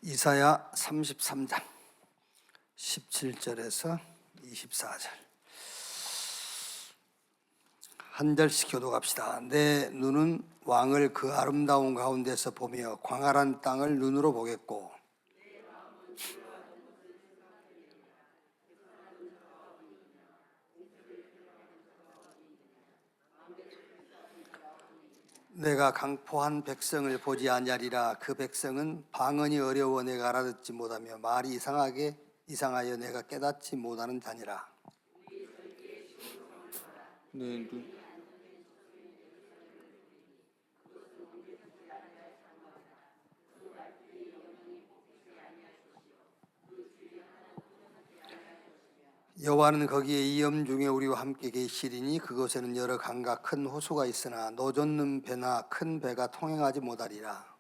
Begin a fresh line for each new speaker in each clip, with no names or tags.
이사야 33장 17절에서 24절 한 절씩 교독합시다. 내 눈은 왕을 그 아름다운 가운데서 보며 광활한 땅을 눈으로 보겠고 내가 강포한 백성을 보지 아니하리라. 그 백성은 방언이 어려워 내가 알아듣지 못하며 말이 이상하여 내가 깨닫지 못하는 자니라. 여호와는 거기에 이 염중에 우리와 함께 계시리니 그곳에는 여러 강과 큰 호수가 있으나 노젓는 배나 큰 배가 통행하지 못하리라.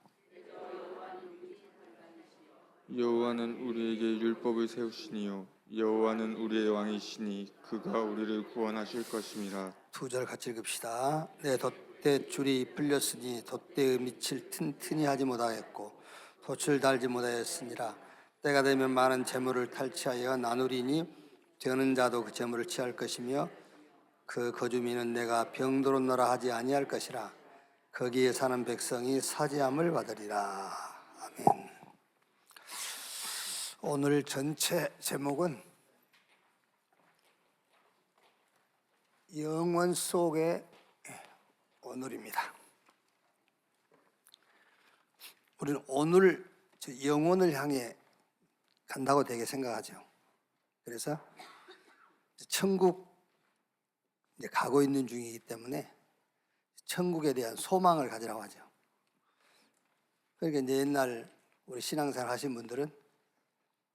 여호와는 우리에게 율법을 세우시니요 여호와는 우리의 왕이시니 그가 우리를 구원하실 것임이라.
두 절 같이 읽읍시다. 내 돛대줄이 풀렸으니 돛대의 밑을 튼튼히 하지 못하였고 돛을 달지 못하였으니라. 때가 되면 많은 재물을 탈취하여 나누리니 되는 자도 그 재물을 취할 것이며 그 거주민은 내가 병들었노라 하지 아니할 것이라. 거기에 사는 백성이 사지함을 받으리라. 아멘. 오늘 전체 제목은 영원 속의 오늘입니다. 우리는 오늘 영혼을 향해 간다고 되게 생각하죠. 그래서 천국 이제 가고 있는 중이기 때문에 천국에 대한 소망을 가지라고 하죠. 그러니까 이제 옛날 우리 신앙생활 하신 분들은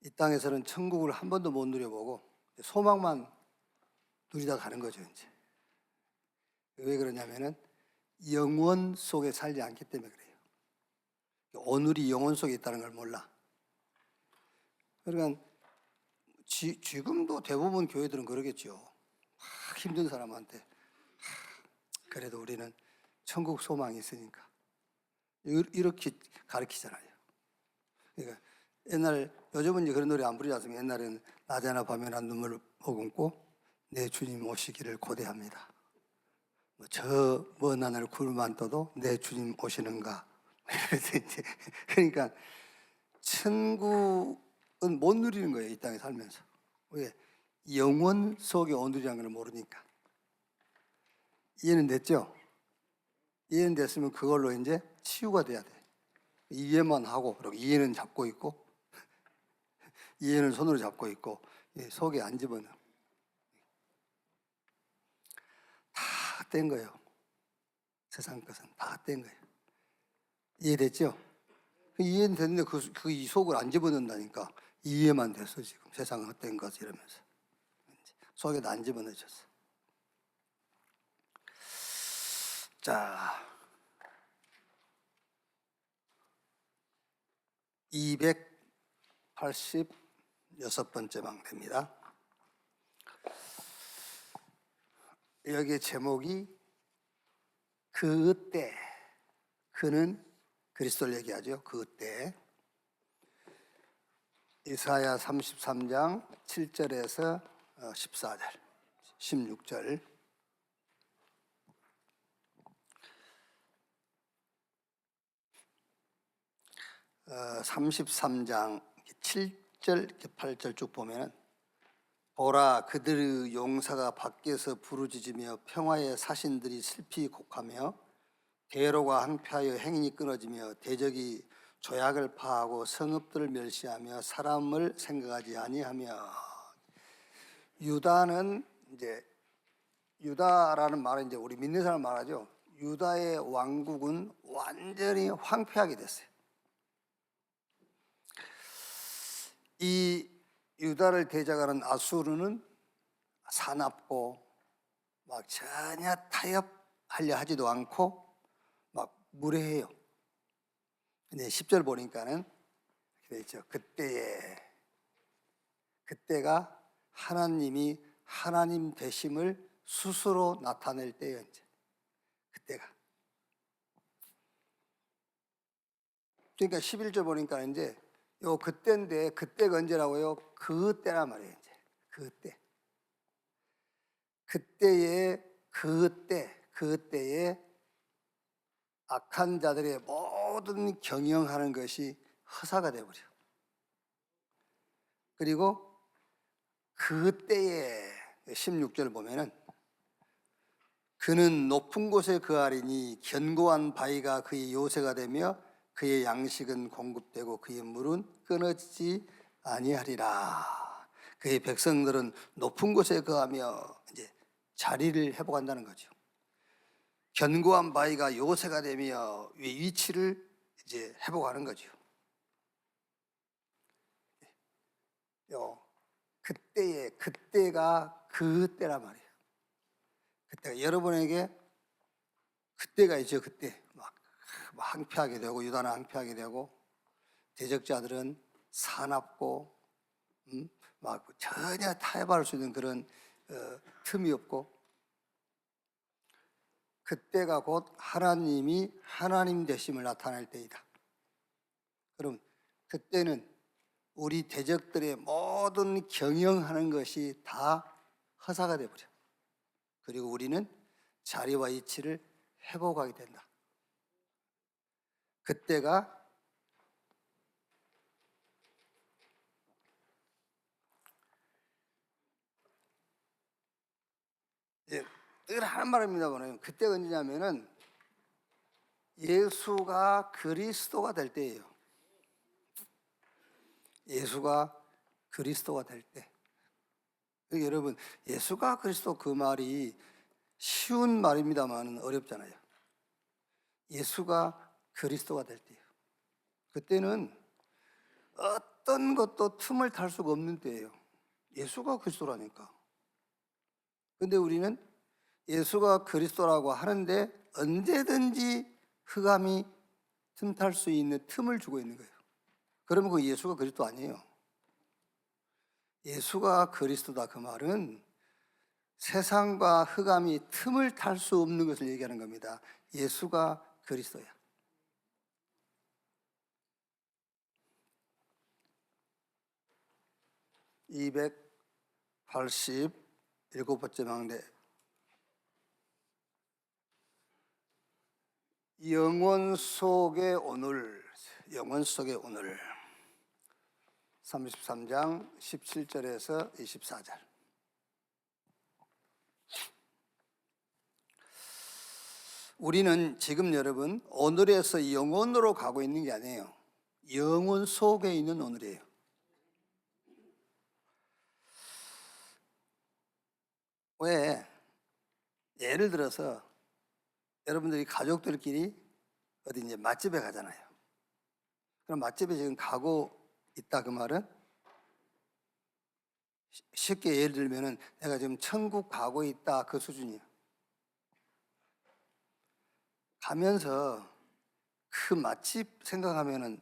이 땅에서는 천국을 한 번도 못 누려보고 소망만 누리다 가는 거죠. 이제 왜 그러냐면은 영원 속에 살지 않기 때문에 그래요. 오늘이 영원 속에 있다는 걸 몰라. 그러니까 지금도 대부분 교회들은 그러겠죠. 힘든 사람한테 그래도 우리는 천국 소망이 있으니까 이렇게 가르치잖아요. 그러니까 요즘은 이제 그런 노래 안 부르지 않습니까? 옛날에는 낮에나 밤에나 눈물을 머금고 내 주님 오시기를 고대합니다. 저 먼 하늘 구름만 떠도 내 주님 오시는가. 그러니까 천국은 못 누리는 거예요. 이 땅에 살면서. 왜? 영원 속의 오늘이라는 걸 모르니까. 이해는 됐죠? 이해는 됐으면 그걸로 이제 치유가 돼야 돼. 이해만 하고 그리고 이해는 잡고 있고 이해는 손으로 잡고 있고 속에 안 집어넣어. 다 뗀 거예요. 세상 것은 다 뗀 거예요. 이해됐죠? 이해는 됐는데 이 속을 안 집어넣는다니까. 이해만 됐어 지금. 세상은 헛된 것 이러면서. 속에도 안 집어넣어졌어. 자, 286번째 방입니다. 여기 제목이 그때, 그는 그리스도를 얘기하죠. 그때. 이사야 33장 7절에서 14절, 16절. 33장 7절, 8절 쭉 보면은 보라 그들의 용사가 밖에서 부르짖으며 평화의 사신들이 슬피 곡하며 대로가 항폐하여 행인이 끊어지며 대적이 조약을 파하고 성읍들을 멸시하며 사람을 생각하지 아니하며. 유다는 이제 유다라는 말은 이제 우리 믿는 사람 말하죠. 유다의 왕국은 완전히 황폐하게 됐어요. 이 유다를 대적하는 아수르는 사납고 막 전혀 타협하려 하지도 않고 막 무례해요. 근데 10절 보니까는 이렇게 있죠. 그때가 하나님이 하나님 되심을 스스로 나타낼 때예요. 이제 그때가. 그러니까 11절 보니까 이제 요 그때인데 그때가 언제라고요? 그때란 말이에요. 이제 그때. 그때에 악한 자들의 모든 경영하는 것이 허사가 되어버려. 그리고 그때에 16절 보면은 그는 높은 곳에 거하리니 견고한 바위가 그의 요새가 되며 그의 양식은 공급되고 그의 물은 끊어지지 아니하리라. 그의 백성들은 높은 곳에 거하며 이제 자리를 회복한다는 거죠. 견고한 바위가 요새가 되며 위치를 이제 회복하는 거죠. 그때가 그때란 말이에요. 그때가 여러분에게 그때가 있죠. 그때 막 항폐하게 되고 유다는 항폐하게 되고 대적자들은 사납고 막 전혀 타협할 수 있는 그런 틈이 없고 그때가 곧 하나님이 하나님 되심을 나타낼 때이다. 그럼 그때는 우리 대적들의 모든 경영하는 것이 다 허사가 되어버려. 그리고 우리는 자리와 위치를 회복하게 된다. 그때가 늘 하는 말입니다만 그때가 언제냐면은 예수가 그리스도가 될 때예요. 예수가 그리스도가 될 때. 여러분 예수가 그리스도 그 말이 쉬운 말입니다만 어렵잖아요. 예수가 그리스도가 될 때예요. 그때는 어떤 것도 틈을 탈 수가 없는 때예요. 예수가 그리스도라니까. 근데 우리는 예수가 그리스도라고 하는데 언제든지 흑암이 틈탈 수 있는 틈을 주고 있는 거예요. 그러면 그 예수가 그리스도 아니에요. 예수가 그리스도다 그 말은 세상과 흑암이 틈을 탈 수 없는 것을 얘기하는 겁니다. 예수가 그리스도야. (287번째) 망대 영원 속의 오늘 33장 17절에서 24절. 우리는 지금 여러분 오늘에서 영원으로 가고 있는 게 아니에요. 영원 속에 있는 오늘이에요. 왜? 예를 들어서 여러분들이 가족들끼리 어디 이제 맛집에 가잖아요. 그럼 맛집에 지금 가고 있다 그 말은 쉽게 예를 들면은 내가 지금 천국 가고 있다 그 수준이에요. 가면서 그 맛집 생각하면은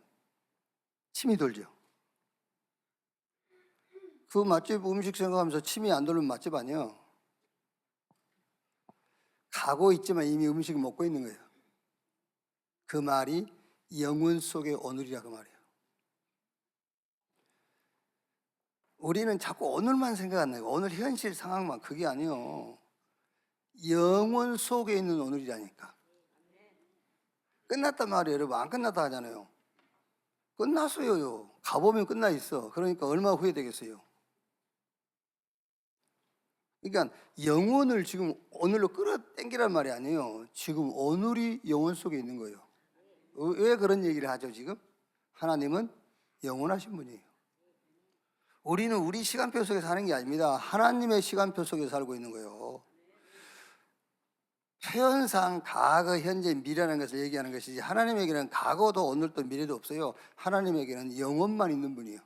침이 돌죠. 그 맛집 음식 생각하면서 침이 안 돌면 맛집 아니에요. 가고 있지만 이미 음식을 먹고 있는 거예요. 그 말이 영혼 속의 오늘이라 그 말이에요. 우리는 자꾸 오늘만 생각하는 거예요. 오늘 현실 상황만. 그게 아니에요. 영혼 속에 있는 오늘이라니까. 끝났단 말이에요. 여러분 안 끝났다 하잖아요. 끝났어요. 가보면 끝나 있어. 그러니까 얼마나 후회되겠어요. 그러니까 영혼을 지금 오늘로 끌어당기란 말이 아니에요. 지금 오늘이 영혼 속에 있는 거예요. 왜 그런 얘기를 하죠 지금? 하나님은 영원하신 분이에요. 우리는 우리 시간표 속에 사는 게 아닙니다. 하나님의 시간표 속에 살고 있는 거예요. 표현상 과거, 현재, 미래라는 것을 얘기하는 것이지 하나님에게는 과거도 오늘도 미래도 없어요. 하나님에게는 영원만 있는 분이에요.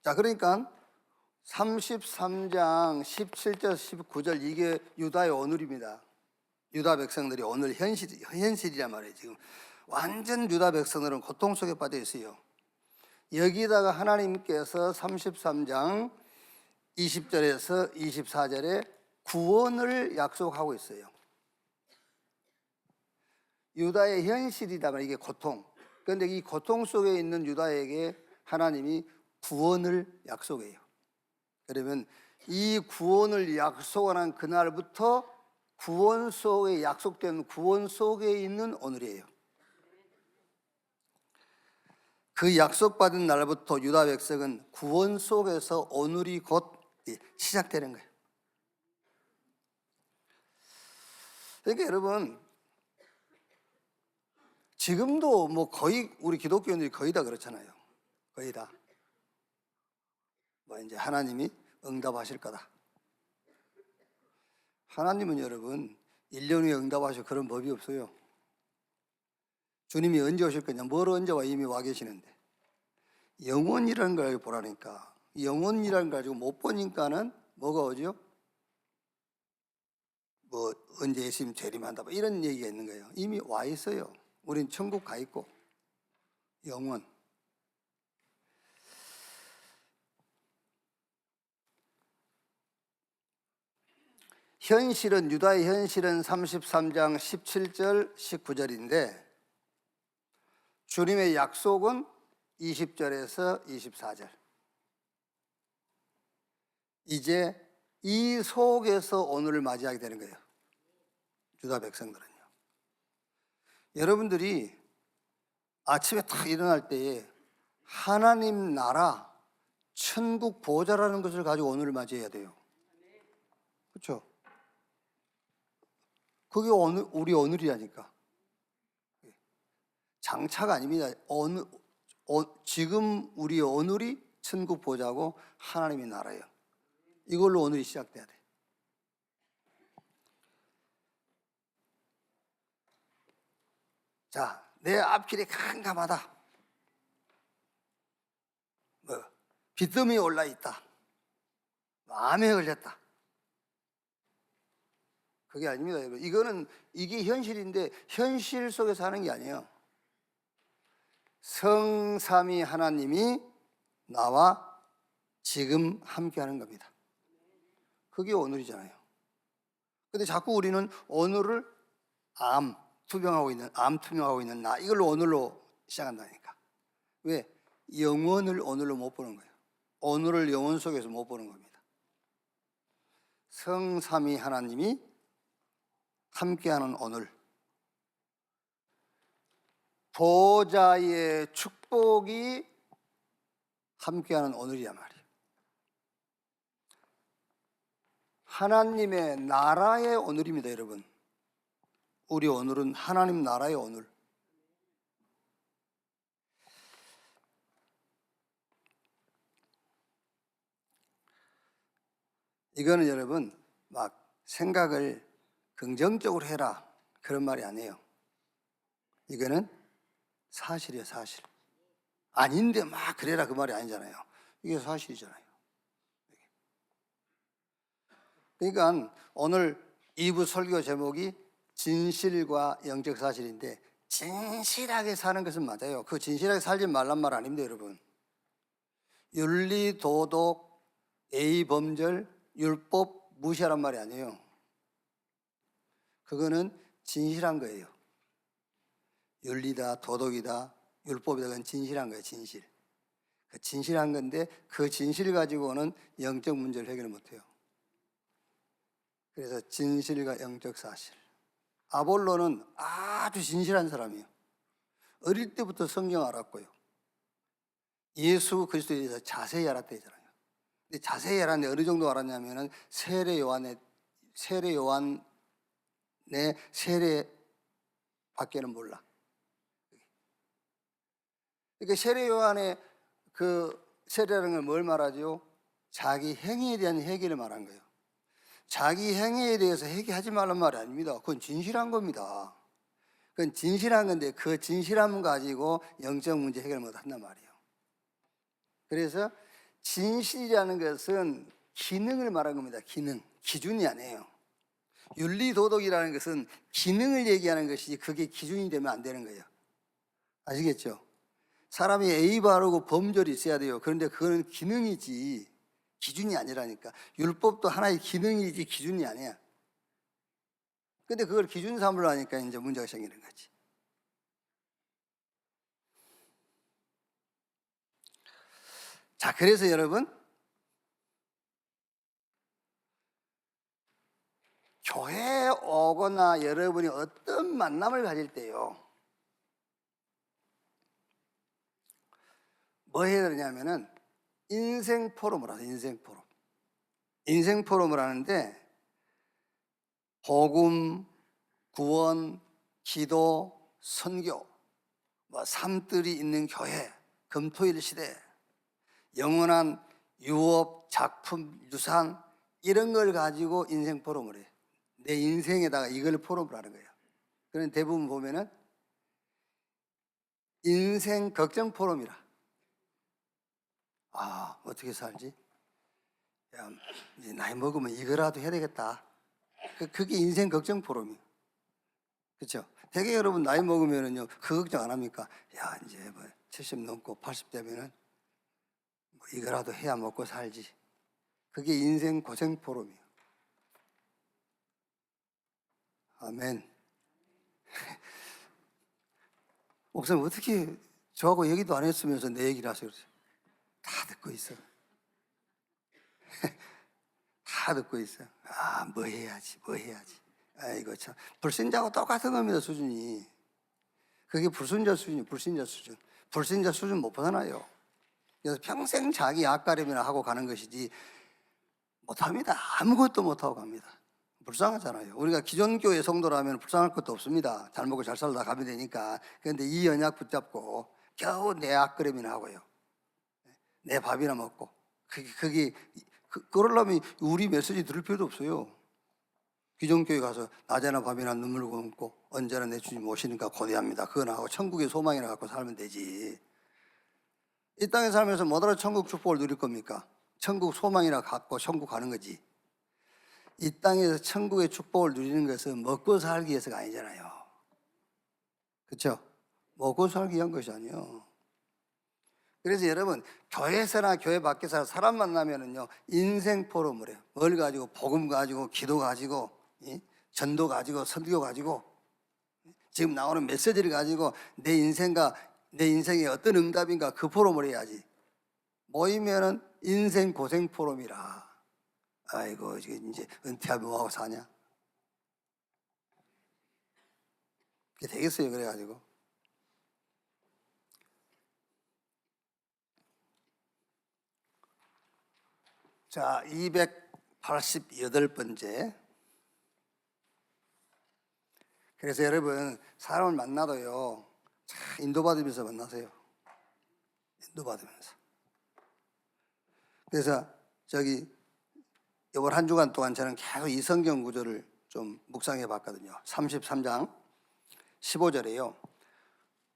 자, 그러니까 33장 17절 19절 이게 유다의 오늘입니다. 유다 백성들이 오늘 현실이란 말이에요. 지금 완전 유다 백성들은 고통 속에 빠져 있어요. 여기다가 하나님께서 33장 20절에서 24절에 구원을 약속하고 있어요. 유다의 현실이다 말이야. 이게 고통. 그런데 이 고통 속에 있는 유다에게 하나님이 구원을 약속해요. 그러면 이 구원을 약속하는 그날부터 구원 속에 약속된 구원 속에 있는 오늘이에요. 그 약속받은 날부터 유다 백성은 구원 속에서 오늘이 곧 시작되는 거예요. 그러니까 여러분, 지금도 뭐 거의 우리 기독교인들이 거의 다 그렇잖아요. 거의 다. 뭐 이제 하나님이 응답하실 거다. 하나님은 여러분 1년 후에 응답하실 그런 법이 없어요. 주님이 언제 오실 거냐? 뭘 언제 와? 이미 와 계시는데. 영원이라는 걸 보라니까. 영원이라는 걸 가지고 못 보니까는 뭐가 오죠? 뭐 언제 예수님 재림한다 뭐 이런 얘기가 있는 거예요. 이미 와 있어요. 우린 천국 가 있고. 영원. 현실은 유다의 현실은 33장 17절 19절인데 주님의 약속은 20절에서 24절. 이제 이 속에서 오늘을 맞이하게 되는 거예요. 유다 백성들은요. 여러분들이 아침에 탁 일어날 때에 하나님 나라, 천국 보좌라는 것을 가지고 오늘을 맞이해야 돼요. 그렇죠? 그게 오늘, 우리 오늘이라니까. 장차가 아닙니다. 지금 우리 오늘이 천국 보좌고 하나님의 나라예요. 이걸로 오늘이 시작돼야 돼. 자, 내 앞길이 캄캄하다. 뭐 빚더미에 올라 있다. 암에 걸렸다. 그게 아닙니다, 여러분. 이게 현실인데 현실 속에서 하는 게 아니에요. 성삼위 하나님이 나와 지금 함께하는 겁니다. 그게 오늘이잖아요. 근데 자꾸 우리는 오늘을 암 투명하고 있는 나 이걸로 오늘로 시작한다니까. 왜? 영원을 오늘로 못 보는 거예요. 오늘을 영원 속에서 못 보는 겁니다. 성삼위 하나님이 함께하는 오늘, 보좌의 축복이 함께하는 오늘이란 말이에요. 하나님의 나라의 오늘입니다, 여러분. 우리 오늘은 하나님 나라의 오늘. 이거는 여러분 막 생각을 긍정적으로 해라 그런 말이 아니에요. 이거는 사실이에요, 사실. 아닌데 막 그래라 그 말이 아니잖아요. 이게 사실이잖아요. 그러니까 오늘 2부 설교 제목이 진실과 영적 사실인데 진실하게 사는 것은 맞아요. 그 진실하게 살지 말란 말 아닙니다, 여러분. 윤리, 도덕, 예의, 범절, 율법 무시하란 말이 아니에요. 그거는 진실한 거예요. 윤리다, 도덕이다, 율법이다, 그건 진실한 거예요, 진실. 그 진실한 건데 그 진실 가지고는 영적 문제를 해결 못해요. 그래서 진실과 영적 사실. 아볼로는 아주 진실한 사람이에요. 어릴 때부터 성경 알았고요. 예수 그리스도에 대해서 자세히 알았대잖아요. 근데 자세히 알았는데 어느 정도 알았냐면은 세례 요한의 세례밖에는 몰라. 그러니까 세례 요한의 그 세례라는 걸 뭘 말하죠? 자기 행위에 대한 회개를 말한 거예요. 자기 행위에 대해서 회개하지 말란 말이 아닙니다. 그건 진실한 겁니다. 그건 진실한 건데 그 진실함 가지고 영적 문제 해결 못 한단 말이에요. 그래서 진실이라는 것은 기능을 말하는 겁니다. 기능, 기준이 아니에요. 윤리도덕이라는 것은 기능을 얘기하는 것이지 그게 기준이 되면 안 되는 거예요. 아시겠죠? 사람이 예의 바르고 범절이 있어야 돼요. 그런데 그거는 기능이지 기준이 아니라니까. 율법도 하나의 기능이지 기준이 아니야. 근데 그걸 기준 삼으려 하니까 이제 문제가 생기는 거지. 자, 그래서 여러분, 교회에 오거나 여러분이 어떤 만남을 가질 때요, 뭐 해야 되냐면은 인생 포럼을 하세요. 인생 포럼. 인생 포럼을 하는데 복음, 구원, 기도, 선교, 뭐 삶들이 있는 교회, 금토일 시대, 영원한 유업, 작품, 유산 이런 걸 가지고 인생 포럼을 해요. 내 인생에다가 이걸 포럼을 하는 거예요. 그런 대부분 보면은 인생 걱정 포럼이라. 아, 어떻게 살지? 야, 이제 나이 먹으면 이거라도 해야 되겠다. 그게 인생 걱정 포럼이에요. 그렇죠? 되게 여러분 나이 먹으면은요, 그 걱정 안 합니까? 야, 이제 뭐 70 넘고 80 되면은 뭐 이거라도 해야 먹고 살지. 그게 인생 고생 포럼이에요. 아멘. 목사님 어떻게 저하고 얘기도 안 했으면서 내 얘기를 하세요? 다 듣고 있어. 다 듣고 있어. 아, 뭐 해야지, 뭐 해야지. 아이고 참, 불신자하고 똑같은 겁니다, 수준이. 그게 불순자 수준이, 불신자 수준. 불신자 수준 못 벗어나요. 그래서 평생 자기 앞가림이나 하고 가는 것이지 못합니다. 아무것도 못하고 갑니다. 불쌍하잖아요. 우리가 기존 교회 성도라면 불쌍할 것도 없습니다. 잘 먹고 잘 살다 가면 되니까. 그런데 이 언약 붙잡고 겨우 내 앞가림이나 하고요, 내 밥이나 먹고, 그러려면 우리 메시지 들을 필요도 없어요. 기존교회 가서 낮에나 밤이나 눈물 굶고 언제나 내 주님 오시니까 고대합니다. 그거 나하고 천국의 소망이나 갖고 살면 되지. 이 땅에 살면서 뭐더러 천국 축복을 누릴 겁니까? 천국 소망이나 갖고 천국 가는 거지. 이 땅에서 천국의 축복을 누리는 것은 먹고 살기 위해서가 아니잖아요. 그렇죠? 먹고 살기 위한 것이 아니에요. 그래서 여러분, 교회에서나 교회 밖에서 사람 만나면은요, 인생 포럼을 해요. 뭘 가지고? 복음 가지고, 기도 가지고, 전도 가지고, 선교 가지고, 지금 나오는 메시지를 가지고 내 인생에 어떤 응답인가, 그 포럼을 해야지. 모이면은 인생 고생 포럼이라. 아이고, 이제 은퇴하면 뭐하고 사냐? 그게 되겠어요, 그래가지고. 자, 288번째. 그래서 여러분, 사람을 만나도요, 참 인도받으면서 만나세요. 인도받으면서. 그래서 이번 한 주간 동안 저는 계속 이 성경 구절을 좀 묵상해 봤거든요. 33장 15절에요.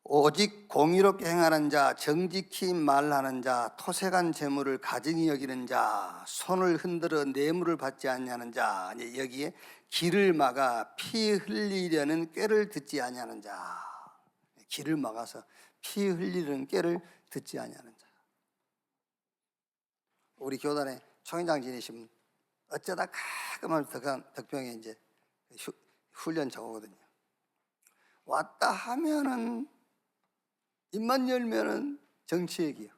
오직 공의롭게 행하는 자, 정직히 말하는 자, 토색한 재물을 가증히 여기는 자, 손을 흔들어 뇌물을 받지 아니하는 자, 여기에 길을 막아 피 흘리려는 꾀를 듣지 아니하는 자, 길을 막아서 피 흘리려는 꾀를 듣지 아니하는 자. 우리 교단에 총회장 지내시면 어쩌다 가끔 덕평에 이제 훈련 적어거든요. 왔다 하면은 입만 열면은 정치 얘기요.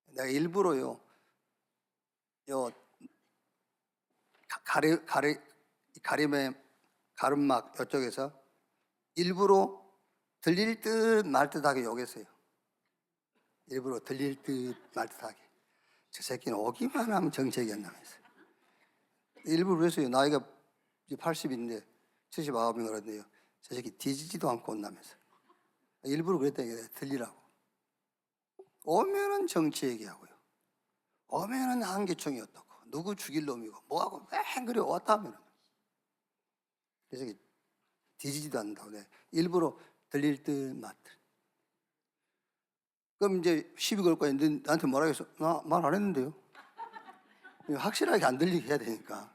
내가 일부러요, 가름막 이쪽에서 일부러 들릴 듯 말 듯하게 욕했어요. 일부러 들릴 듯 말 듯하게. 저 새끼는 오기만 하면 정치 얘기한다면서요. 일부러 했어요. 나이가 80인데 79명 그런데요, 저 새끼 뒤지지도 않고 온다면서. 일부러 그랬다니까, 들리라고. 오면은 정치 얘기하고요, 오면은 한계총이 어떻고 누구 죽일 놈이고 뭐하고 맨 그래 왔다 하면은. 그래서 뒤지지도 않는다고. 일부러 들릴 듯 말 듯. 그럼 이제 시비 걸 거야. 나한테 뭐라 했어? 나 말 안 했는데요. 확실하게 안 들리게 해야 되니까.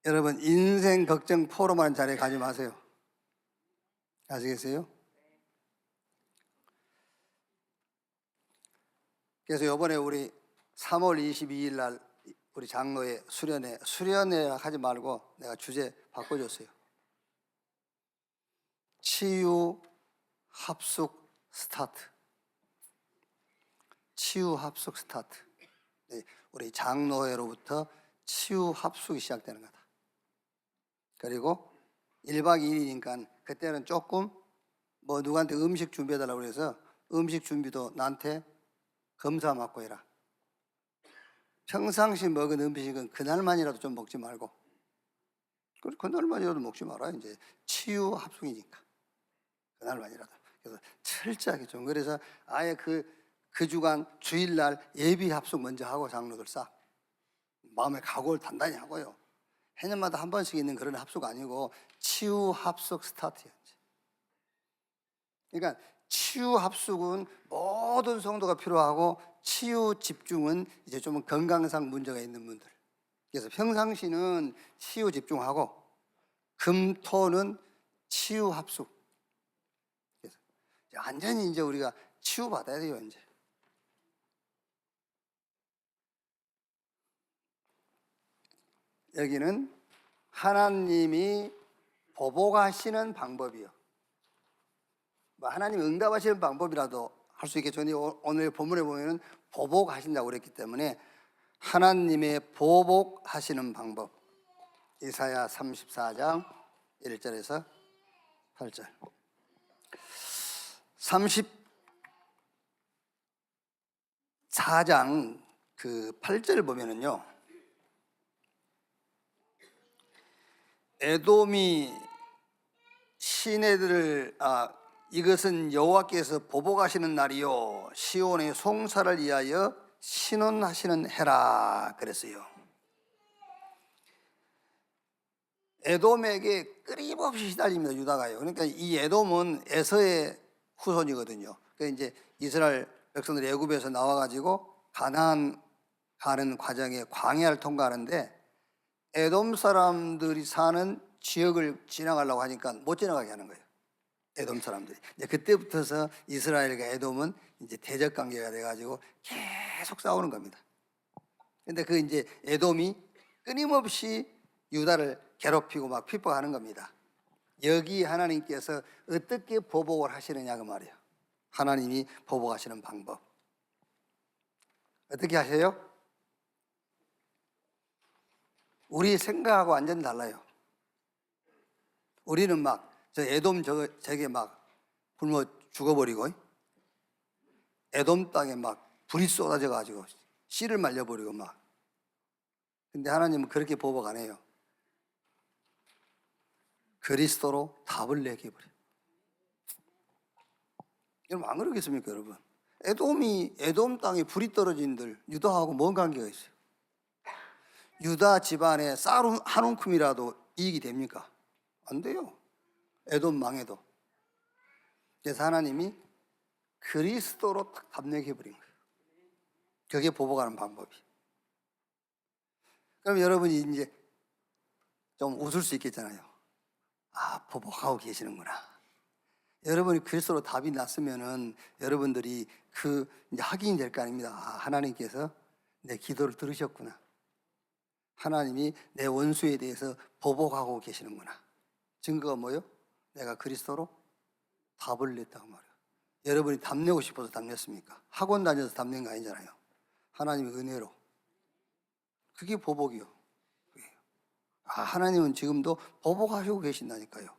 여러분, 인생 걱정 포럼하는 자리에 가지 마세요. 아시겠어요? 그래서 이번에 우리 3월 22일 날 우리 장로회 수련회 하지 말고 내가 주제 바꿔줬어요. 치유 합숙 스타트. 치유 합숙 스타트. 네, 우리 장로회로부터 치유 합숙이 시작되는 거다. 그리고 1박 2일이니까 그때는 조금 뭐 누구한테 음식 준비해달라고 그래서 음식 준비도 나한테 검사 맡고 해라. 평상시 먹은 음식은 그날만이라도 좀 먹지 말고, 그날만이라도 먹지 마라. 이제 치유 합숙이니까 그날만이라도. 그래서 철저하게 좀, 그래서 아예 그 주간 주일날 예비 합숙 먼저 하고 장로들 싹 마음의 각오를 단단히 하고요. 해년마다 한 번씩 있는 그런 합숙 아니고 치유 합숙 스타트예요. 그러니까 치유 합숙은 모든 성도가 필요하고, 치유 집중은 이제 좀 건강상 문제가 있는 분들. 그래서 평상시는 치유 집중하고 금토는 치유 합숙. 그래서 완전히 이제 우리가 치유 받아야 돼요. 이제 여기는 하나님이 보복하시는 방법이요. 뭐 하나님이 응답하시는 방법이라도 할 수 있겠죠. 오늘 본문에 보면은 보복하신다고 그랬기 때문에 하나님의 보복하시는 방법. 이사야 34장 1절에서 8절. 34장 그 8절 보면은요, 에돔이 시내들을 이것은 여호와께서 보복하시는 날이요 시온의 송사를 위하여 신원하시는 해라 그랬어요. 에돔에게 끊임없이 시달립니다. 유다가요. 그러니까 이 에돔은 에서의 후손이거든요. 그러니까 이제 이스라엘 백성들이 애굽에서 나와가지고 가나안 가는 과정에 광야를 통과하는데 에돔 사람들이 사는 지역을 지나가려고 하니까 못 지나가게 하는 거예요. 에돔 사람들이. 이제 그때부터서 이스라엘과 에돔은 이제 대적 관계가 돼가지고 계속 싸우는 겁니다. 근데 그 이제 에돔이 끊임없이 유다를 괴롭히고 막 핍박하는 겁니다. 여기 하나님께서 어떻게 보복을 하시느냐 그 말이에요. 하나님이 보복하시는 방법. 어떻게 하세요? 우리 생각하고 완전 달라요. 우리는 막 저 에돔 저게 막 굶어 죽어버리고, 에돔 땅에 막 불이 쏟아져 가지고 씨를 말려버리고 막. 근데 하나님은 그렇게 보복 안 해요. 그리스도로 답을 내게 해버려요. 여러분 안 그러겠습니까 여러분? 에돔 땅에 불이 떨어진들 유다하고 뭔 관계가 있어요? 유다 집안에 쌀 한 움큼이라도 이익이 됩니까? 안 돼요. 에돔 망해도. 그래서 하나님이 그리스도로 딱 답내게 해버린 거예요. 그게 보복하는 방법이. 그럼 여러분이 이제 좀 웃을 수 있겠잖아요. 보복하고 계시는구나. 여러분이 그리스도로 답이 났으면은 여러분들이 이제 확인이 될 거 아닙니다. 하나님께서 내 기도를 들으셨구나. 하나님이 내 원수에 대해서 보복하고 계시는구나. 증거가 뭐요? 내가 그리스도로 답을 냈다고 말이에요. 여러분이 답내고 싶어서 답냈습니까? 학원 다녀서 답낸 거 아니잖아요. 하나님의 은혜로. 그게 보복이요. 하나님은 지금도 보복하시고 계신다니까요.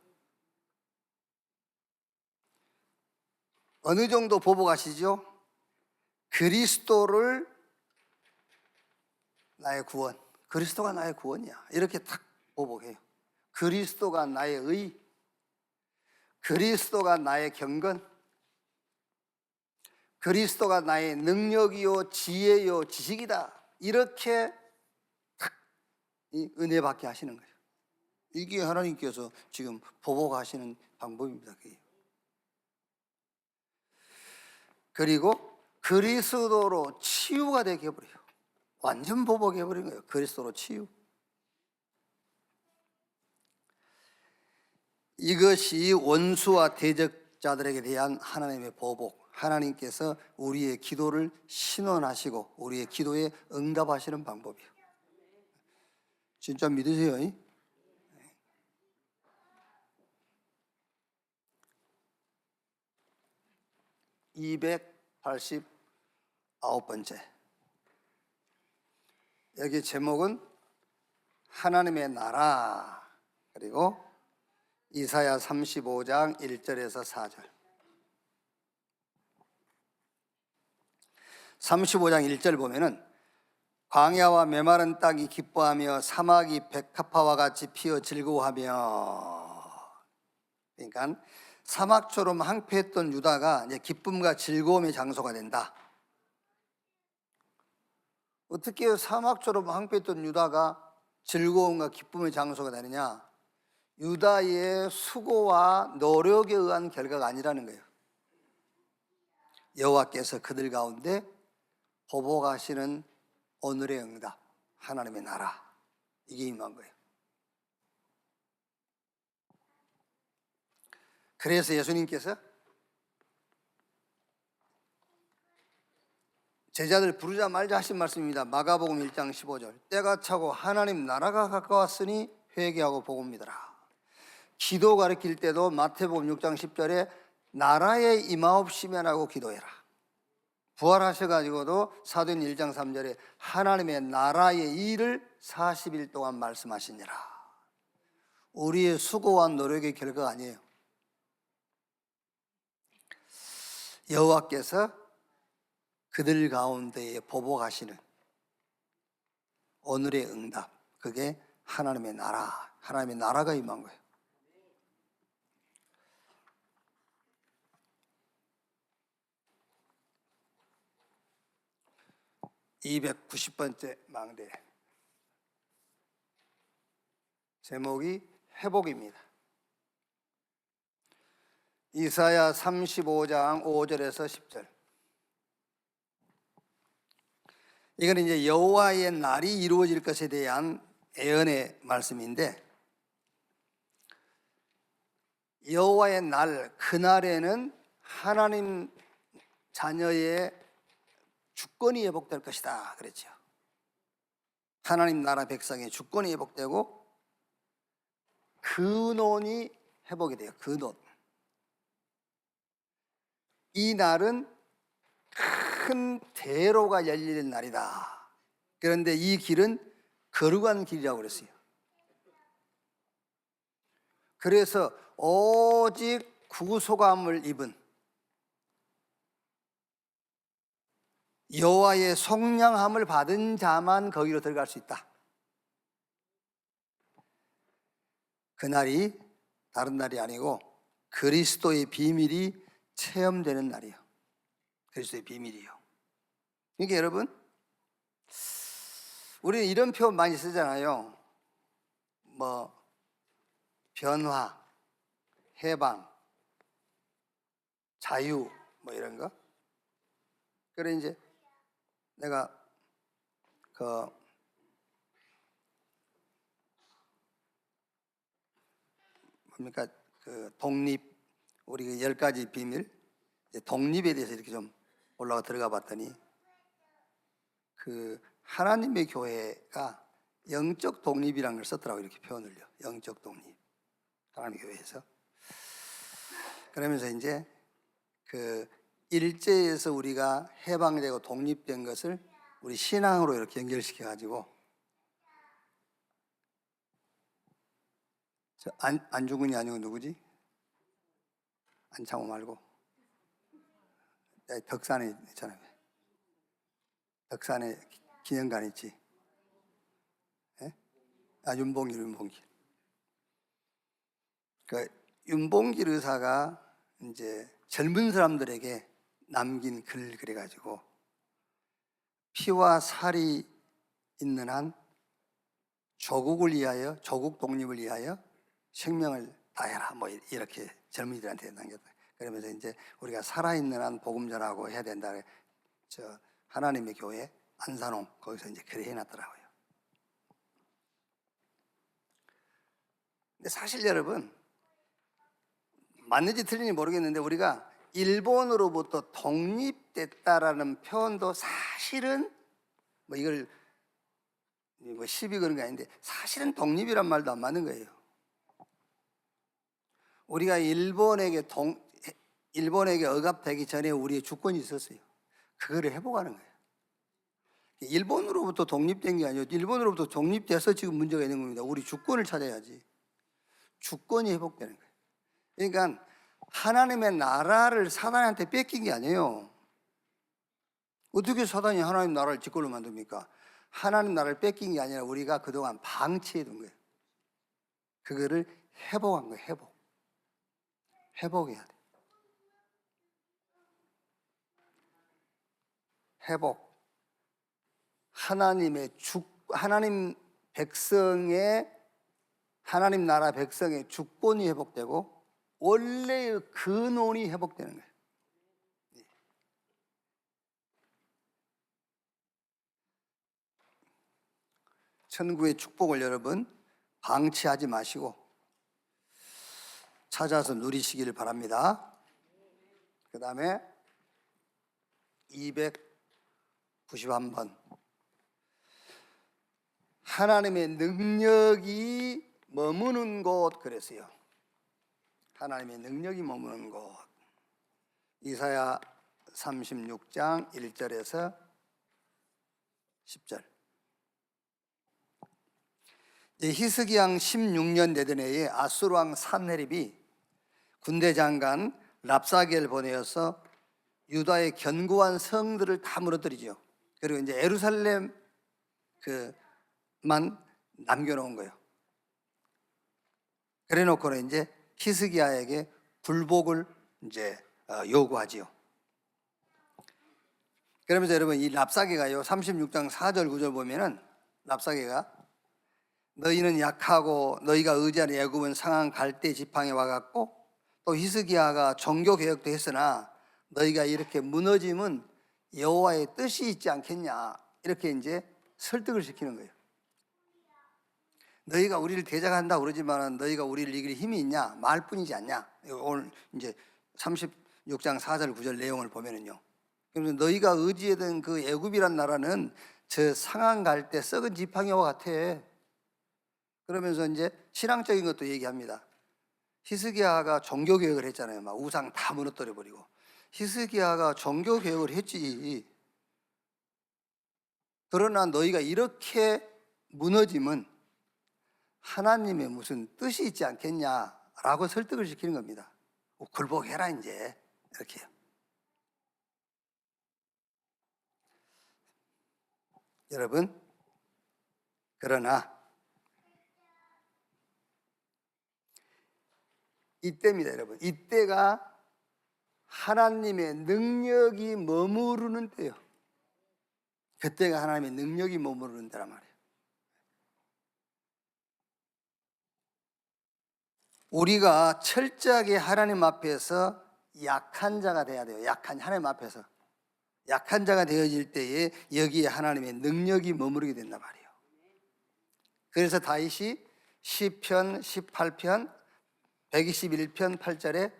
어느 정도 보복하시죠? 그리스도를 나의 구원, 그리스도가 나의 구원이야. 이렇게 탁 보복해요. 그리스도가 나의 의, 그리스도가 나의 경건, 그리스도가 나의 능력이요, 지혜요, 지식이다. 이렇게 탁 은혜 받게 하시는 거예요. 이게 하나님께서 지금 보복하시는 방법입니다. 그리고 그리스도로 치유가 되게 해버려요. 완전 보복해버린 거예요. 그리스도로 치유. 이것이 원수와 대적자들에게 대한 하나님의 보복. 하나님께서 우리의 기도를 신원하시고 우리의 기도에 응답하시는 방법이에요. 진짜 믿으세요? 289번째. 여기 제목은 하나님의 나라, 그리고 이사야 35장 1절에서 4절. 35장 1절 보면은 광야와 메마른 땅이 기뻐하며 사막이 백합화와 같이 피어 즐거워하며, 그러니까 사막처럼 황폐했던 유다가 이제 기쁨과 즐거움의 장소가 된다. 어떻게 사막처럼 황폐했던 유다가 즐거움과 기쁨의 장소가 되느냐? 유다의 수고와 노력에 의한 결과가 아니라는 거예요. 여호와께서 그들 가운데 보복하시는 오늘의 응답, 하나님의 나라, 이게 임한 거예요. 그래서 예수님께서 제자들 부르자 말자 하신 말씀입니다. 마가복음 1장 15절. 때가 차고 하나님 나라가 가까웠으니 회개하고 복음 믿어라. 기도 가르칠 때도 마태복음 6장 10절에 나라에 임하옵시면 하고 기도해라. 부활하셔가지고도 사도행 1장 3절에 하나님의 나라의 일을 40일 동안 말씀하시니라. 우리의 수고와 노력의 결과가 아니에요. 여호와께서 그들 가운데에 보복하시는 오늘의 응답, 그게 하나님의 나라, 하나님의 나라가 임한 거예요. (290번째) 망대, 제목이 회복입니다. 이사야 35장 5절에서 10절. 이건 이제 여호와의 날이 이루어질 것에 대한 예언의 말씀인데, 여호와의 날, 그날에는 하나님 자녀의 주권이 회복될 것이다 그랬죠. 하나님 나라 백성의 주권이 회복되고 근원이 회복이 돼요. 근원. 이 날은 큰 대로가 열리는 날이다. 그런데 이 길은 거룩한 길이라고 그랬어요. 그래서 오직 구속함을 입은 여호와의 속량함을 받은 자만 거기로 들어갈 수 있다. 그날이 다른 날이 아니고 그리스도의 비밀이 체험되는 날이에요. 그리스도의 비밀이요. 그러니까 여러분, 우리는 이런 표현 많이 쓰잖아요. 뭐 변화, 해방, 자유, 뭐 이런 거. 그래 이제 내가 뭡니까, 독립, 우리 10가지 비밀, 독립에 대해서 이렇게 좀 올라가 들어가 봤더니 하나님의 교회가 영적 독립이라는 걸 썼더라고요. 이렇게 표현을요. 영적 독립. 하나님의 교회에서. 그러면서 이제 일제에서 우리가 해방되고 독립된 것을 우리 신앙으로 이렇게 연결시켜 가지고, 안중근이 아니고 누구지? 안창호 말고 덕산에 있잖아요. 덕산에 기념관 있지. 예? 윤봉길. 윤봉길 의사가 이제 젊은 사람들에게 남긴 글 그래가지고 피와 살이 있는 한 조국을 위하여, 조국 독립을 위하여 생명을 다해라, 뭐 이렇게 젊은이들한테 남겼다. 그러면서 이제 우리가 살아있는 한 복음 전하고 해야 된다. 저 하나님의 교회 안산홍 거기서 이제 그래 해놨더라고요. 근데 사실 여러분, 맞는지 틀린지 모르겠는데 우리가 일본으로부터 독립됐다라는 표현도 사실은 뭐 이걸 뭐 시비 그런 게 아닌데 사실은 독립이란 말도 안 맞는 거예요. 우리가 일본에게 일본에게 억압되기 전에 우리의 주권이 있었어요. 그거를 회복하는 거예요. 일본으로부터 독립된 게 아니고 일본으로부터 독립돼서 지금 문제가 있는 겁니다. 우리 주권을 찾아야지. 주권이 회복되는 거예요. 그러니까 하나님의 나라를 사단한테 뺏긴 게 아니에요. 어떻게 사단이 하나님 나라를 지권로 만듭니까? 하나님 나라를 뺏긴 게 아니라 우리가 그동안 방치해 둔 거예요. 그거를 회복한 거예요. 회복해야 돼. 회복. 하나님 백성의 하나님 나라 백성의 주권이 회복되고 원래의 근원이 회복되는 거예요. 천국의 축복을 여러분 방치하지 마시고 찾아서 누리시기를 바랍니다. 그 다음에 291번 하나님의 능력이 머무는 곳 그랬어요. 하나님의 능력이 머무는 곳. 이사야 36장 1절에서 10절. 히스기야 16년 되던 해에 아수르 왕 산헤립이 군대 장관 랍사게를 보내어서 유다의 견고한 성들을 다 무너뜨리죠. 그리고 이제 예루살렘 만 남겨놓은 거예요. 그래놓고는 이제 히스기야에게 굴복을 이제 요구하지요. 그러면서 여러분 이 랍사게가요 36장 4절 9절 보면은 랍사게가 너희는 약하고 너희가 의지하는 애굽은 상한 갈대 지팡이 와갖고 또 히스기야가 종교 개혁도 했으나 너희가 이렇게 무너짐은 여호와의 뜻이 있지 않겠냐 이렇게 이제 설득을 시키는 거예요. 너희가 우리를 대적한다 그러지만 너희가 우리를 이길 힘이 있냐 말뿐이지 않냐. 오늘 이제 36장 4절 9절 내용을 보면은요. 그러면서 너희가 의지하던 그 애굽이란 나라는 저 상한 갈대 썩은 지팡이와 같아. 그러면서 이제 신앙적인 것도 얘기합니다. 히스기야가 종교 개혁을 했잖아요. 막 우상 다 무너뜨려 버리고. 히스기야가 종교 개혁을 했지. 그러나 너희가 이렇게 무너짐은 하나님의 무슨 뜻이 있지 않겠냐라고 설득을 시키는 겁니다. 굴복해라 이제 이렇게요. 여러분 그러나 이때입니다, 여러분. 이때가 하나님의 능력이 머무르는 때요. 그때가 하나님의 능력이 머무르는 때란 말이에요. 우리가 철저하게 하나님 앞에서 약한 자가 돼야 돼요. 하나님 앞에서 약한 자가 되어질 때에 여기에 하나님의 능력이 머무르게 된단 말이에요. 그래서 다윗이 시편 18편 121편 8절에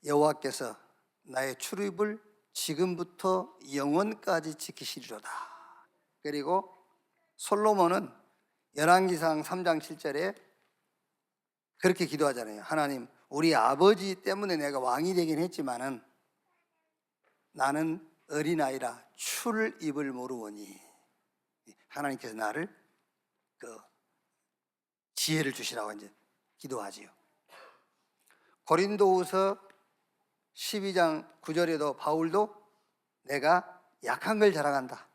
여호와께서 나의 출입을 지금부터 영원까지 지키시리로다. 그리고 솔로몬은 열왕기상 3장 7절에 그렇게 기도하잖아요. 하나님, 우리 아버지 때문에 내가 왕이 되긴 했지만은 나는 어린아이라 출입을 모르오니 하나님께서 나를 지혜를 주시라고 이제 기도하지요. 고린도후서 12장 9절에도 바울도 내가 약한 걸 자랑한다.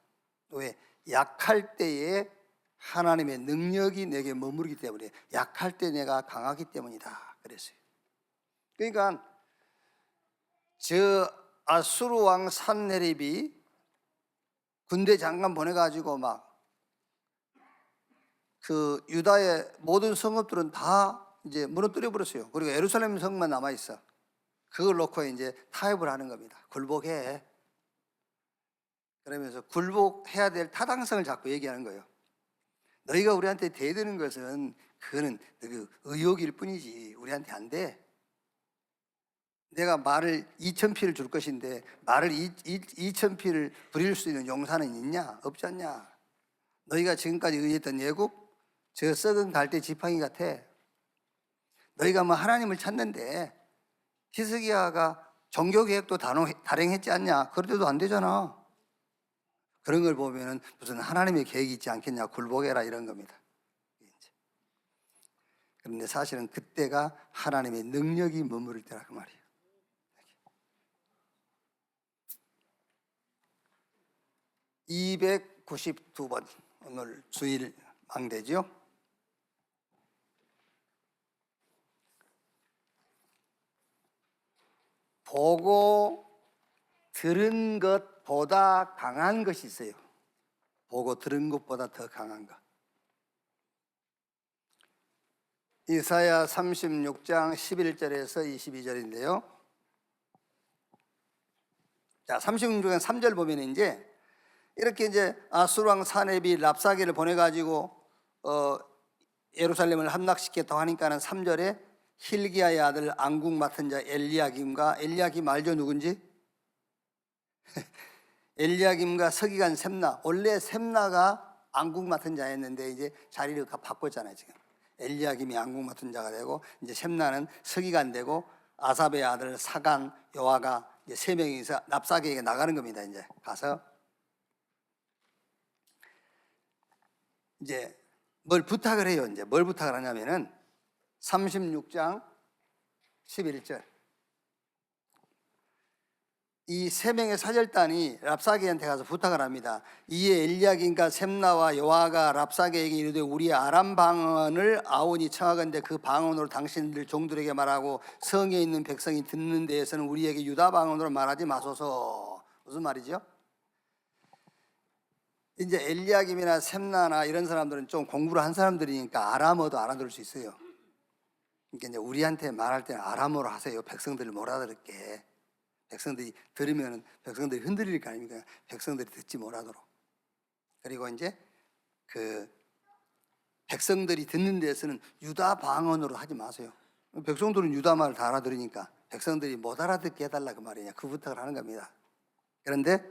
왜? 약할 때에 하나님의 능력이 내게 머무르기 때문에 약할 때 내가 강하기 때문이다 그랬어요. 그러니까 저 아수르 왕 산헤립이 군대 장관 보내가지고 막 그 유다의 모든 성읍들은 다 이제 무너뜨려 버렸어요. 그리고 예루살렘 성만 남아 있어. 그걸 놓고 이제 타협을 하는 겁니다. 굴복해. 그러면서 굴복해야 될 타당성을 자꾸 얘기하는 거예요. 너희가 우리한테 대드는 것은 그거는 그 의욕일 뿐이지 우리한테 안 돼. 내가 말을 2,000피를 줄 것인데 말을 2,000피를 부릴 수 있는 용사는 있냐? 없지 않냐? 너희가 지금까지 의지했던 애국 저 썩은 갈대 지팡이 같아. 너희가 뭐 하나님을 찾는데 히스기야가 종교 계획도 단행했지 않냐? 그래도 안 되잖아. 그런 걸 보면은 무슨 하나님의 계획이 있지 않겠냐? 굴복해라 이런 겁니다. 그런데 사실은 그때가 하나님의 능력이 머무를 때라 그 말이에요. 292번 오늘 주일 망대죠. 보고 들은 것보다 강한 것이 있어요. 보고 들은 것보다 더 강한 것. 이사야 36장 11절에서 22절인데요. 자, 36장 3절 보면 이제 이렇게 이제 아수르 왕 사렙이 랍사게를 보내가지고 예루살렘을 함락시켰다고 하니까는 3절에 hil기야의 아들 안국 맡은 자 엘리야김 알죠 누군지? 엘리야김과 서기관 셈나. 원래 셈나가 안국 맡은 자였는데 이제 자리를 바꿨잖아요 지금. 엘리야김이 안국 맡은 자가 되고 이제 셈나는 서기관 되고 아삽의 아들 사간 요아가 이제 세 명이서 랍사게에게 나가는 겁니다. 이제 가서 이제 뭘 부탁을 해요. 이제 뭘 부탁을 하냐면은 36장 11절. 이 세 명의 사절단이 랍사게한테 가서 부탁을 합니다. 이에 엘리야김과 셈나와 요아가 랍사게에게 이르되 우리의 아람 방언을 아온이 청하건대 그 방언으로 당신들 종들에게 말하고 성에 있는 백성이 듣는 데에서는 우리에게 유다 방언으로 말하지 마소서. 무슨 말이죠? 이제 엘리야김이나 셈나나 이런 사람들은 좀 공부를 한 사람들이니까 아람어도 알아들을 수 있어요. 그러니까 이제 우리한테 말할 때는 아람어로 하세요. 백성들을 못 알아들게. 백성들이 들으면 백성들이 흔들릴 거 아닙니까? 백성들이 듣지 못하도록. 그리고 이제 그 백성들이 듣는 데서는 유다 방언으로 하지 마세요. 백성들은 유다 말을 다 알아들으니까 백성들이 못 알아듣게 해달라 그 말이냐. 그 부탁을 하는 겁니다. 그런데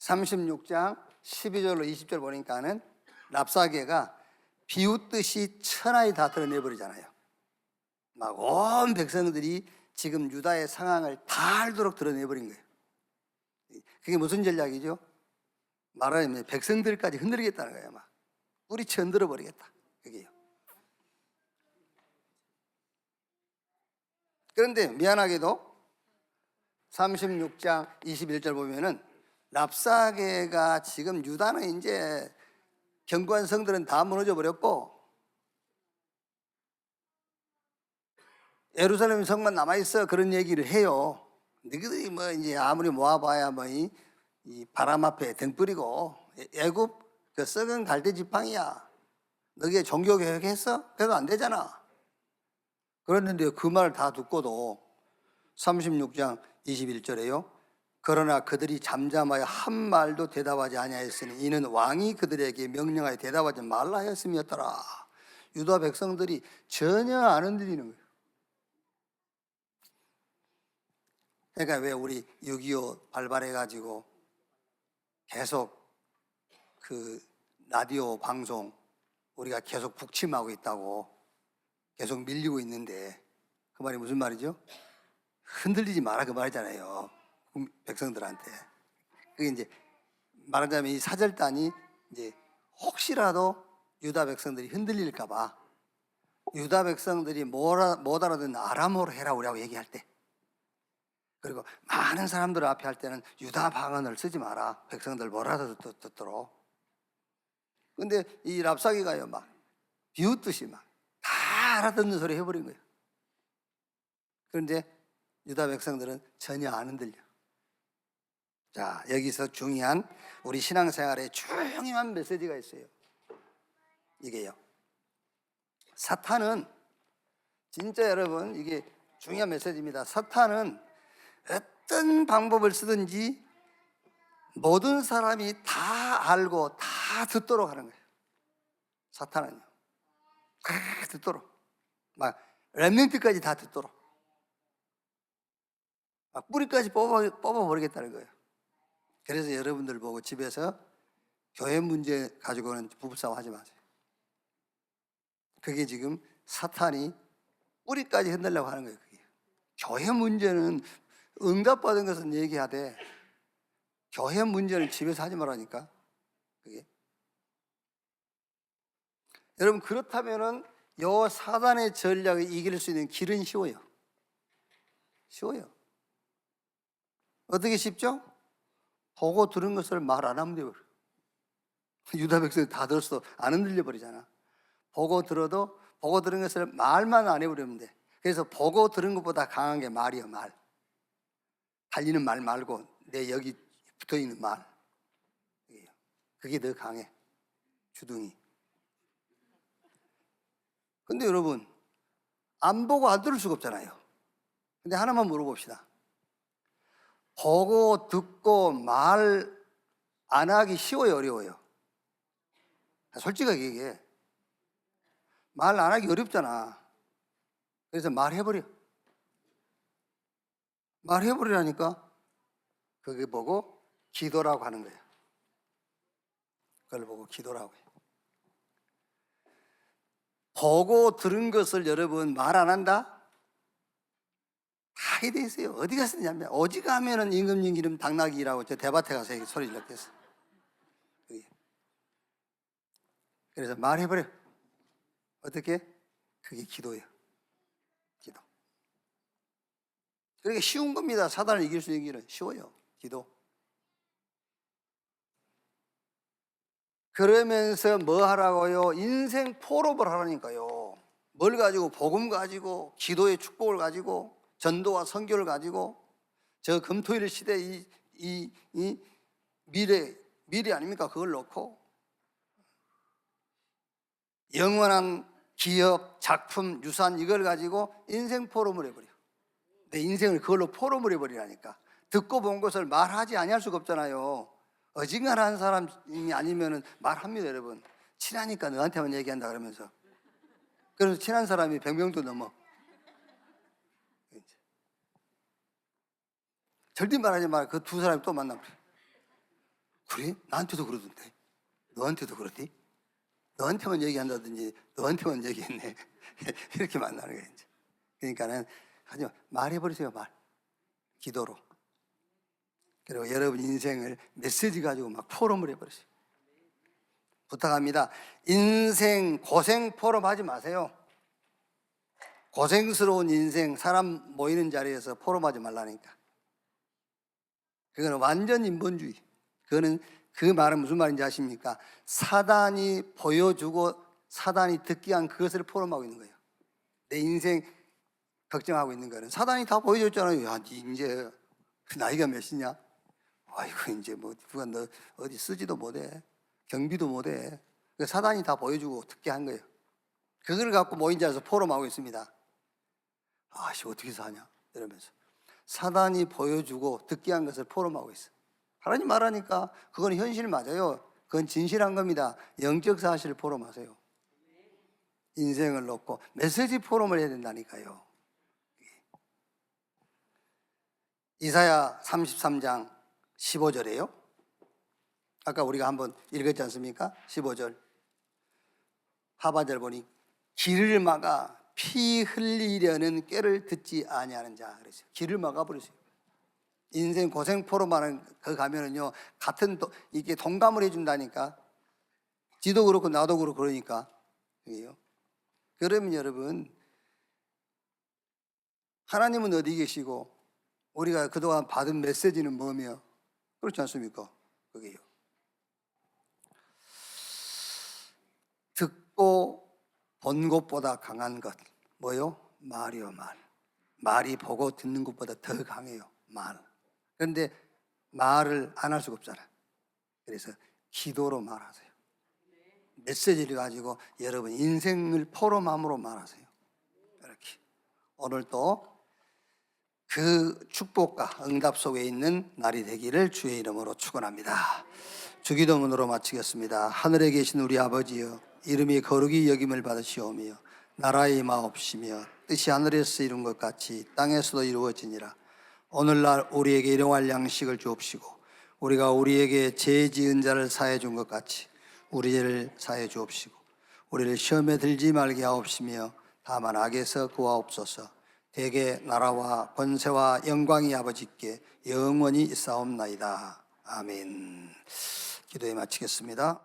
36장 12절로 20절 보니까는 랍사게가 비웃듯이 천하에 다 드러내버리잖아요. 막 온 백성들이 지금 유다의 상황을 다 알도록 드러내버린 거예요. 그게 무슨 전략이죠? 말하자면 백성들까지 흔들겠다는 거예요. 막 뿌리쳐 흔들어 버리겠다. 그게요. 그런데 미안하게도 36장 21절 보면은 랍사게가 지금 유다는 이제 견고한 성들은 다 무너져 버렸고 예루살렘 성만 남아있어 그런 얘기를 해요. 너희들이 뭐 이제 아무리 모아봐야 뭐 이 바람 앞에 등 뿌리고 애굽 그 썩은 갈대 지팡이야. 너희 종교 개혁했어? 그래도 안 되잖아. 그랬는데 그 말 다 듣고도 36장 21절에요. 그러나 그들이 잠잠하여 한 말도 대답하지 아니하였으니 이는 왕이 그들에게 명령하여 대답하지 말라 하였음이었더라. 유다 백성들이 전혀 안 흔들리는 거예요. 그러니까 왜 우리 6.25 발발해가지고 계속 그 라디오 방송 우리가 계속 북침하고 있다고 계속 밀리고 있는데 그 말이 무슨 말이죠? 흔들리지 마라 그 말이잖아요. 백성들한테. 그게 이제 말하자면 이 사절단이 이제 혹시라도 유다 백성들이 흔들릴까봐 유다 백성들이 못 알아듣는 아람어로 해라 우리하고 얘기할 때. 그리고 많은 사람들 앞에 할 때는 유다 방언을 쓰지 마라. 백성들 못 알아듣도록. 근데 이 랍사기가요 막 비웃듯이 막 다 알아듣는 소리 해버린 거예요. 그런데 유다 백성들은 전혀 안 흔들려. 자, 여기서 중요한 우리 신앙생활에 중요한 메시지가 있어요. 이게요. 사탄은 진짜 여러분 이게 중요한 메시지입니다. 사탄은 어떤 방법을 쓰든지 모든 사람이 다 알고 다 듣도록 하는 거예요. 사탄은요. 다 듣도록. 막 렘넌트까지 다 듣도록. 막 뿌리까지 뽑아버리겠다는 거예요. 그래서 여러분들 보고 집에서 교회 문제 가지고는 부부싸움 하지 마세요. 그게 지금 사탄이 뿌리까지 흔들려고 하는 거예요. 그게. 교회 문제는 응답받은 것은 얘기하되 교회 문제는 집에서 하지 말라니까. 그게. 여러분 그렇다면은 요 사단의 전략을 이길 수 있는 길은 쉬워요. 쉬워요. 어떻게 쉽죠? 보고 들은 것을 말 안 하면 돼요. 유다 백성이 다 들었어. 안 흔들려 버리잖아. 보고 들은 것을 말만 안 해버리면 돼. 그래서 보고 들은 것보다 강한 게 말이야, 말. 달리는 말 말고 내 여기 붙어 있는 말. 그게 더 강해. 주둥이. 근데 여러분, 안 보고 안 들을 수가 없잖아요. 근데 하나만 물어봅시다. 보고 듣고 말 안 하기 쉬워요, 어려워요? 솔직하게 얘기해. 말 안 하기 어렵잖아. 그래서 말해버려. 말해버리라니까. 그게 보고 기도라고 하는 거예요. 그걸 보고 기도라고 해요. 보고 들은 것을 여러분 말 안 한다? 다 돼 있어요. 어디 갔었냐면 어지간하면은 임금님 기름 당나귀라고 저 대밭에 가서 소리 질렀댔어. 그래서 말해버려. 어떻게? 그게 기도예요. 기도. 그러니까 쉬운 겁니다. 사단을 이길 수 있는 길은 쉬워요. 기도. 그러면서 뭐 하라고요? 인생 포럼을 하라니까요. 뭘 가지고? 복음 가지고, 기도의 축복을 가지고, 전도와 선교를 가지고, 저 금토일 시대 이 미래 아닙니까? 그걸 놓고 영원한 기업, 작품, 유산 이걸 가지고 인생 포럼을 해버려. 내 인생을 그걸로 포럼을 해버리라니까. 듣고 본 것을 말하지 아니할 수가 없잖아요. 어지간한 사람이 아니면 말합니다, 여러분. 친하니까 너한테만 얘기한다 그러면서. 그래서 친한 사람이 100명도 넘어. 절대 말하지 마. 그 두 사람이 또 만나면 그래? 나한테도 그러던데. 너한테도 그러니? 너한테만 얘기한다든지 너한테만 얘기했네. 이렇게 만나는 거예요. 이제. 그러니까는 하지 마. 말해버리세요, 말. 기도로. 그리고 여러분 인생을 메시지 가지고 막 포럼을 해버리세요. 부탁합니다. 인생 고생 포럼 하지 마세요. 고생스러운 인생 사람 모이는 자리에서 포럼하지 말라니까. 그거는 완전 인본주의. 그 말은 무슨 말인지 아십니까? 사단이 보여주고 사단이 듣게 한 그것을 포럼하고 있는 거예요. 내 인생 걱정하고 있는 거는 사단이 다 보여줬잖아요. 야, 니 이제 나이가 몇이냐? 아이고 이제 뭐 누가 너 어디 쓰지도 못해. 경비도 못해. 사단이 다 보여주고 듣게 한 거예요. 그걸 갖고 모인 자리에서 포럼하고 있습니다. 아씨 어떻게 사냐? 이러면서 사단이 보여주고 듣게 한 것을 포럼하고 있어. 하나님 말하니까 그건 현실 맞아요. 그건 진실한 겁니다. 영적 사실을 포럼하세요. 인생을 놓고 메시지 포럼을 해야 된다니까요. 이사야 33장 15절이에요. 아까 우리가 한번 읽었지 않습니까? 15절 하반절 보니 길을 막아 피 흘리려는 꾀를 듣지 아니하는 자 그랬어요. 길을 막아버렸어요. 인생 고생 포럼하는 거 가면은요 같은 이게 동감을 해준다니까. 지도 그렇고 나도 그렇고 그러니까 그게요. 그러면 여러분 하나님은 어디 계시고 우리가 그동안 받은 메시지는 뭐며 그렇지 않습니까? 그게요. 듣고 본 것보다 강한 것 뭐요? 말이요 말. 말이 보고 듣는 것보다 더 강해요. 말. 그런데 말을 안 할 수가 없잖아. 그래서 기도로 말하세요. 메시지를 가지고 여러분 인생을 포럼함으로 말하세요. 이렇게 오늘 또 그 축복과 응답 속에 있는 날이 되기를 주의 이름으로 축원합니다. 주기도문으로 마치겠습니다. 하늘에 계신 우리 아버지여 이름이 거룩히 여김을 받으시오며 나라의 임하옵시며 뜻이 하늘에서 이룬 것 같이 땅에서도 이루어지니라. 오늘날 우리에게 일용할 양식을 주옵시고 우리가 우리에게 죄 지은 자를 사해 준 것 같이 우리 죄를 사해 주옵시고 우리를 시험에 들지 말게 하옵시며 다만 악에서 구하옵소서. 대개 나라와 권세와 영광이 아버지께 영원히 있사옵나이다. 아멘. 기도에 마치겠습니다.